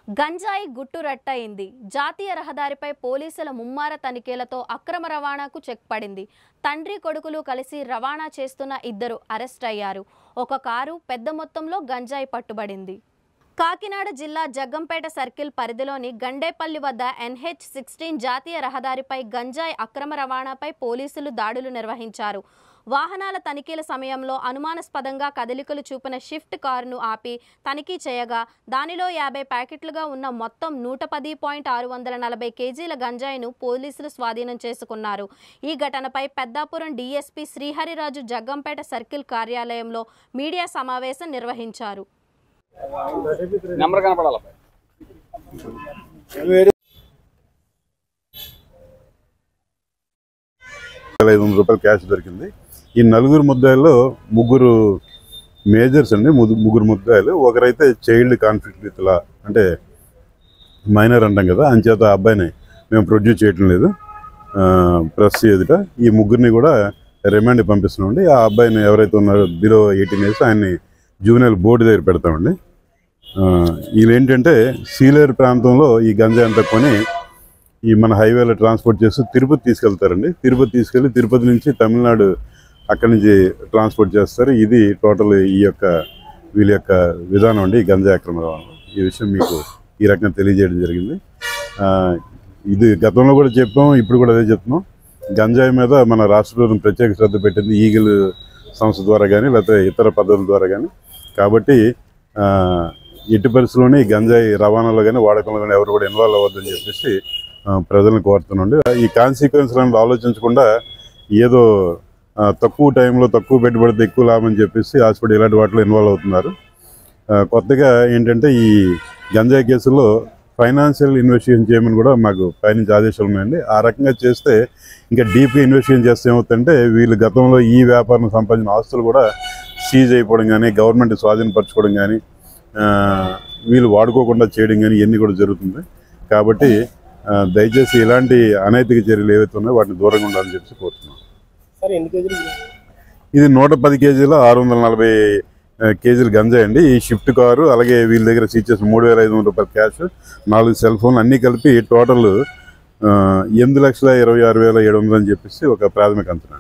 గంజాయి గుట్టురట్టయింది. జాతీయ రహదారిపై పోలీసుల ముమ్మార తనిఖీలతో అక్రమ రవాణాకు చెక్ పడింది. తండ్రి కొడుకులు కలిసి రవాణా చేస్తున్న ఇద్దరు అరెస్ట్ అయ్యారు. ఒక కారు పెద్ద మొత్తంలో గంజాయి పట్టుబడింది. కాకినాడ జిల్లా జగ్గంపేట సర్కిల్ పరిధిలోని గండేపల్లి వద్ద NH-16 జాతీయ రహదారిపై గంజాయి అక్రమ రవాణాపై పోలీసులు దాడులు నిర్వహించారు. వాహనాల తనిఖీల సమయంలో అనుమానాస్పదంగా కదలికలు చూపిన షిఫ్ట్ కారును ఆపి తనిఖీ చేయగా దానిలో 50 ప్యాకెట్లుగా ఉన్న మొత్తం 110.640 కేజీల గంజాయిను పోలీసులు స్వాధీనం చేసుకున్నారు. ఈ ఘటనపై పెద్దాపురం DSP శ్రీహరిరాజు జగ్గంపేట సర్కిల్ కార్యాలయంలో మీడియా సమావేశం నిర్వహించారు. ₹500 క్యాష్ దొరికింది. ఈ నలుగురు ముద్దాయిల్లో ముగ్గురు మేజర్స్ అండి. ముగ్గురు ముద్దాయిలు. ఒకరైతే చైల్డ్ కాన్ఫ్లిక్ట్ విత్ లా, అంటే మైనర్ అంటాం కదా, అంచేత ఆ అబ్బాయిని మేము ప్రొడ్యూస్ చేయటం లేదు ప్రెస్ ఎదుట. ఈ ముగ్గురిని కూడా రిమాండ్ పంపిస్తున్నామండి. ఆ అబ్బాయిని ఎవరైతే ఉన్నారో బిలో 18 ఇయర్స్ ఆయన్ని జూనియర్ బోర్డు దగ్గర పెడతామండి. వీళ్ళేంటంటే సీలేరు ప్రాంతంలో ఈ గంజాయి అంతా కొని ఈ మన హైవేలో ట్రాన్స్పోర్ట్ చేస్తూ తిరుపతి తీసుకెళ్తారండి. తిరుపతి తీసుకెళ్ళి తిరుపతి నుంచి తమిళనాడు అక్కడి నుంచి ట్రాన్స్పోర్ట్ చేస్తారు. ఇది టోటల్ వీళ్ళ యొక్క విధానం అండి, ఈ గంజాయి అక్రమ రవాణా. ఈ విషయం మీకు ఈ రకంగా తెలియజేయడం జరిగింది. ఇది గతంలో కూడా చెప్పాం, ఇప్పుడు కూడా అదే చెప్తున్నాం. గంజాయి మీద మన రాష్ట్ర ప్రభుత్వం ప్రత్యేక శ్రద్ధ పెట్టింది, ఈగిల్ సంస్థ ద్వారా కానీ లేకపోతే ఇతర పద్ధతుల ద్వారా కానీ. కాబట్టి ఎట్టి పరిస్థితుల్లోనే ఈ గంజాయి రవాణాలో కానీ వాడకంలో కానీ ఎవరు కూడా ఇన్వాల్వ్ అవ్వద్దని చెప్పేసి ప్రజలను కోరుతున్నాండి. ఈ కాన్సిక్వెన్స్లను ఆలోచించకుండా ఏదో తక్కువ టైంలో తక్కువ పెట్టుబడితే ఎక్కువ లాభం అని చెప్పేసి హాస్పిటల్ ఇలాంటి వాటిలో ఇన్వాల్వ్ అవుతున్నారు. కొత్తగా ఏంటంటే ఈ గంజాయి కేసుల్లో ఫైనాన్షియల్ ఇన్వెస్టిగేషన్ చేయమని కూడా మాకు పైనుంచి ఆదేశాలు ఉన్నాయండి. ఆ రకంగా చేస్తే ఇంకా డీప్గా ఇన్వెస్టిగేషన్ చేస్తే ఏమవుతుందంటే వీళ్ళు గతంలో ఈ వ్యాపారం సంపాదించిన ఆస్తులు కూడా సీజ్ అయిపోవడం కానీ, గవర్నమెంట్ స్వాధీనపరచుకోవడం కానీ, వీళ్ళు వాడుకోకుండా చేయడం కానీ ఇవన్నీ కూడా జరుగుతుంది. కాబట్టి దయచేసి ఇలాంటి అనైతిక చర్యలు ఏవైతే ఉన్నాయో వాటిని దూరంగా ఉండాలని చెప్పి కోరుతున్నాం. ఇది 110 కేజీల 640 కేజీలు గంజాయి అండి. ఈ షిఫ్ట్ కారు, అలాగే వీళ్ళ దగ్గర సీజ్ చేసిన ₹3,500 క్యాష్, 4 సెల్ ఫోన్లు అన్నీ కలిపి టోటల్ 8,26,700 అని చెప్పేసి ఒక ప్రాథమిక అంచనా.